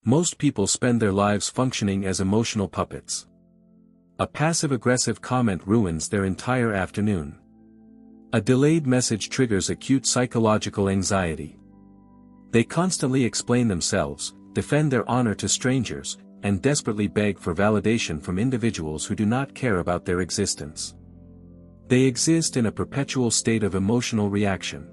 Most people spend their lives functioning as emotional puppets. A passive-aggressive comment ruins their entire afternoon. A delayed message triggers acute psychological anxiety. They constantly explain themselves, defend their honor to strangers, and desperately beg for validation from individuals who do not care about their existence. They exist in a perpetual state of emotional reaction.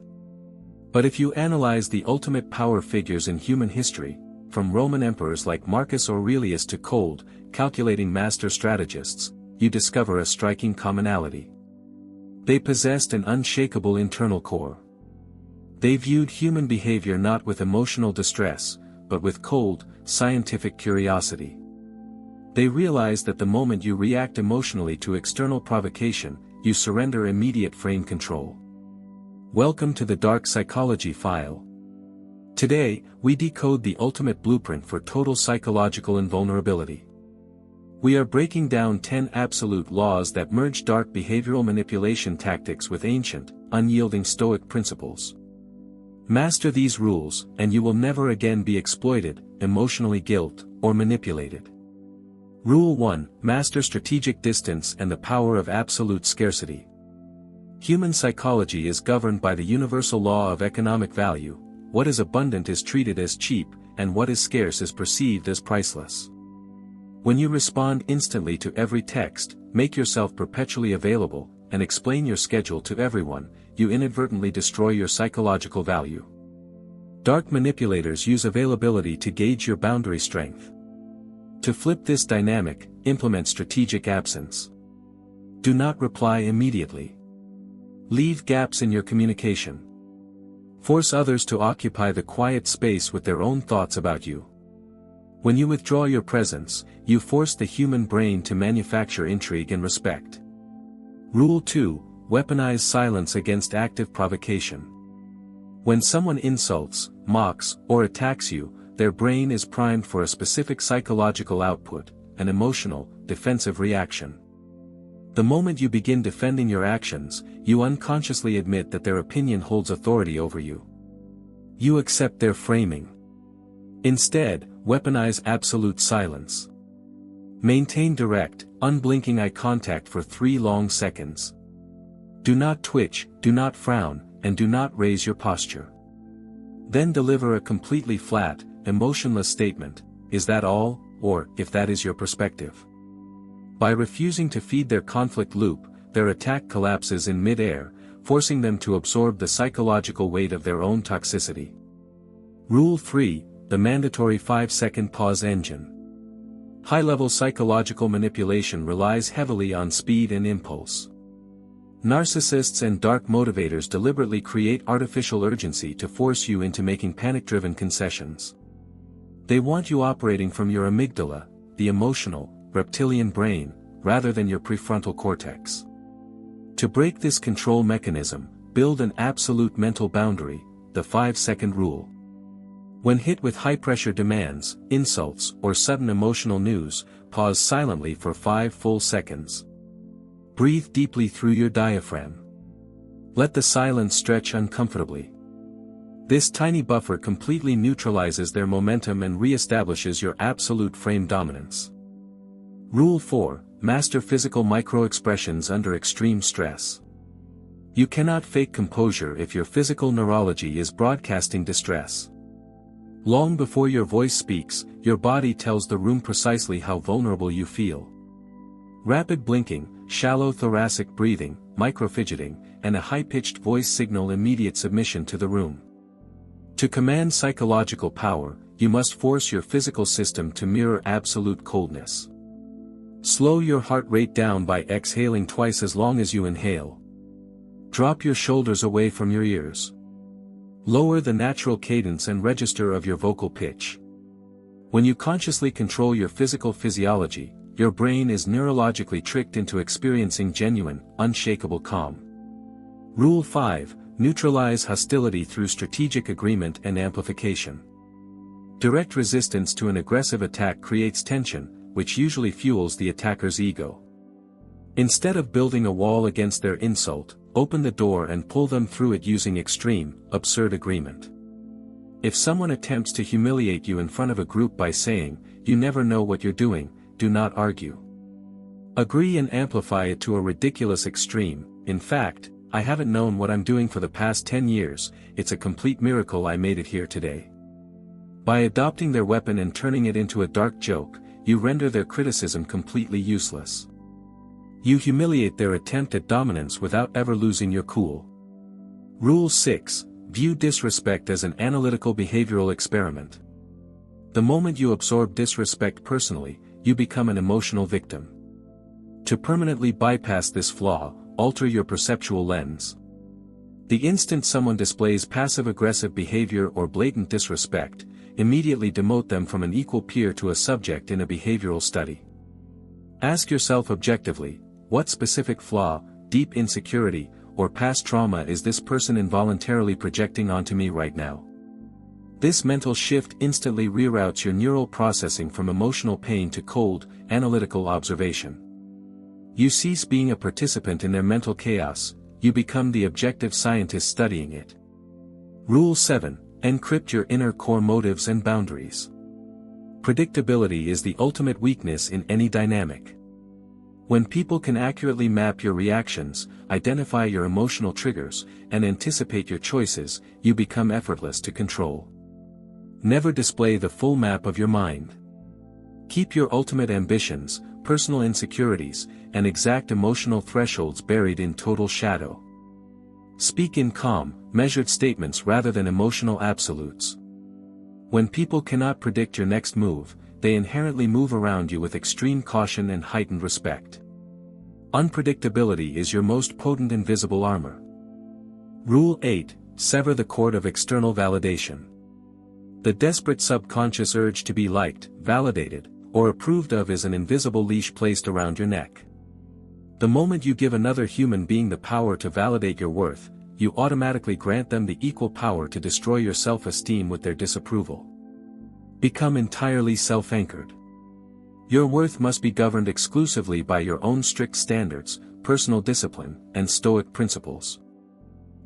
But if you analyze the ultimate power figures in human history, from Roman emperors like Marcus Aurelius to cold, calculating master strategists, you discover a striking commonality. They possessed an unshakable internal core. They viewed human behavior not with emotional distress, but with cold, scientific curiosity. They realized that the moment you react emotionally to external provocation, you surrender immediate frame control. Welcome to the Dark Psychology File. Today, we decode the ultimate blueprint for total psychological invulnerability. We are breaking down 10 absolute laws that merge dark behavioral manipulation tactics with ancient, unyielding Stoic principles. Master these rules, and you will never again be exploited, emotionally guilt, or manipulated. Rule 1: Master strategic distance and the power of absolute scarcity. Human psychology is governed by the universal law of economic value. What is abundant is treated as cheap, and what is scarce is perceived as priceless. When you respond instantly to every text, make yourself perpetually available, and explain your schedule to everyone, you inadvertently destroy your psychological value. Dark manipulators use availability to gauge your boundary strength. To flip this dynamic, implement strategic absence. Do not reply immediately. Leave gaps in your communication. Force others to occupy the quiet space with their own thoughts about you. When you withdraw your presence, you force the human brain to manufacture intrigue and respect. Rule 2: Weaponize silence against active provocation. When someone insults, mocks, or attacks you, their brain is primed for a specific psychological output, an emotional, defensive reaction. The moment you begin defending your actions, you unconsciously admit that their opinion holds authority over you. You accept their framing. Instead, weaponize absolute silence. Maintain direct, unblinking eye contact for 3 long seconds. Do not twitch, do not frown, and do not raise your posture. Then deliver a completely flat, emotionless statement: is that all, or, if that is your perspective. By refusing to feed their conflict loop, their attack collapses in mid-air, forcing them to absorb the psychological weight of their own toxicity. Rule 3: The mandatory 5-second pause engine. High-level psychological manipulation relies heavily on speed and impulse. Narcissists and dark motivators deliberately create artificial urgency to force you into making panic-driven concessions. They want you operating from your amygdala, the emotional, reptilian brain, rather than your prefrontal cortex. To break this control mechanism, build an absolute mental boundary, the 5-second rule. When hit with high-pressure demands, insults, or sudden emotional news, pause silently for 5 full seconds. Breathe deeply through your diaphragm. Let the silence stretch uncomfortably. This tiny buffer completely neutralizes their momentum and re-establishes your absolute frame dominance. Rule 4: Master physical micro-expressions under extreme stress. You cannot fake composure if your physical neurology is broadcasting distress. Long before your voice speaks, your body tells the room precisely how vulnerable you feel. Rapid blinking, shallow thoracic breathing, micro-fidgeting, and a high-pitched voice signal immediate submission to the room. To command psychological power, you must force your physical system to mirror absolute coldness. Slow your heart rate down by exhaling twice as long as you inhale. Drop your shoulders away from your ears. Lower the natural cadence and register of your vocal pitch. When you consciously control your physical physiology, your brain is neurologically tricked into experiencing genuine, unshakable calm. Rule 5: Neutralize hostility through strategic agreement and amplification. Direct resistance to an aggressive attack creates tension, which usually fuels the attacker's ego. Instead of building a wall against their insult, open the door and pull them through it using extreme, absurd agreement. If someone attempts to humiliate you in front of a group by saying, "You never know what you're doing," do not argue. Agree and amplify it to a ridiculous extreme. In fact, "I haven't known what I'm doing for the past 10 years, it's a complete miracle I made it here today." By adopting their weapon and turning it into a dark joke, you render their criticism completely useless. You humiliate their attempt at dominance without ever losing your cool. Rule 6. View disrespect as an analytical behavioral experiment. The moment you absorb disrespect personally, you become an emotional victim. To permanently bypass this flaw, alter your perceptual lens. The instant someone displays passive-aggressive behavior or blatant disrespect, immediately demote them from an equal peer to a subject in a behavioral study. Ask yourself objectively, what specific flaw, deep insecurity, or past trauma is this person involuntarily projecting onto me right now? This mental shift instantly reroutes your neural processing from emotional pain to cold, analytical observation. You cease being a participant in their mental chaos, you become the objective scientist studying it. Rule 7. Encrypt your inner core motives and boundaries. Predictability is the ultimate weakness in any dynamic. When people can accurately map your reactions, identify your emotional triggers, and anticipate your choices, you become effortless to control. Never display the full map of your mind. Keep your ultimate ambitions, personal insecurities, and exact emotional thresholds buried in total shadow. Speak in calm, measured statements rather than emotional absolutes. When people cannot predict your next move, they inherently move around you with extreme caution and heightened respect. Unpredictability is your most potent invisible armor. Rule 8. Sever the cord of external validation. The desperate subconscious urge to be liked, validated, or approved of is an invisible leash placed around your neck. The moment you give another human being the power to validate your worth, you automatically grant them the equal power to destroy your self-esteem with their disapproval. Become entirely self-anchored. Your worth must be governed exclusively by your own strict standards, personal discipline, and stoic principles.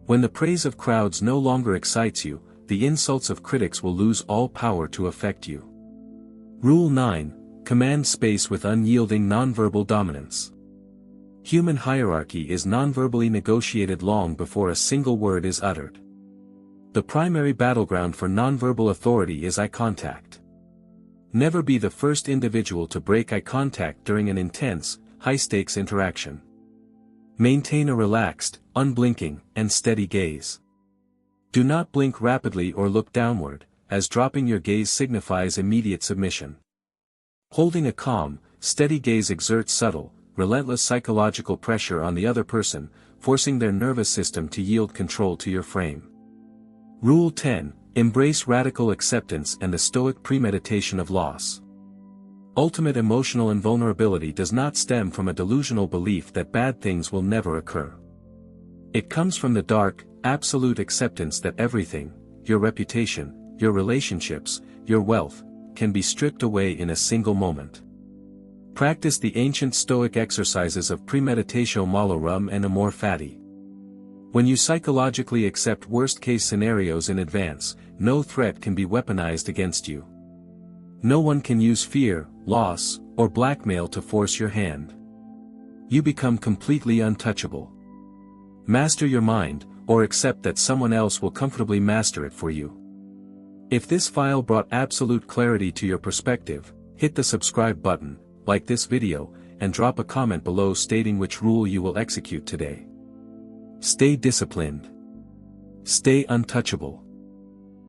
When the praise of crowds no longer excites you, the insults of critics will lose all power to affect you. Rule 9. Command space with unyielding nonverbal dominance. Human hierarchy is nonverbally negotiated long before a single word is uttered. The primary battleground for nonverbal authority is eye contact. Never be the first individual to break eye contact during an intense, high-stakes interaction. Maintain a relaxed, unblinking, and steady gaze. Do not blink rapidly or look downward, as dropping your gaze signifies immediate submission. Holding a calm, steady gaze exerts subtle, relentless psychological pressure on the other person, forcing their nervous system to yield control to your frame. Rule 10. Embrace radical acceptance and the stoic premeditation of loss. Ultimate emotional invulnerability does not stem from a delusional belief that bad things will never occur. It comes from the dark, absolute acceptance that everything, your reputation, your relationships, your wealth, can be stripped away in a single moment. Practice the ancient Stoic exercises of premeditatio malorum and amor fati. When you psychologically accept worst-case scenarios in advance, no threat can be weaponized against you. No one can use fear, loss, or blackmail to force your hand. You become completely untouchable. Master your mind, or accept that someone else will comfortably master it for you. If this file brought absolute clarity to your perspective, hit the subscribe button, like this video, and drop a comment below stating which rule you will execute today. Stay disciplined. Stay untouchable.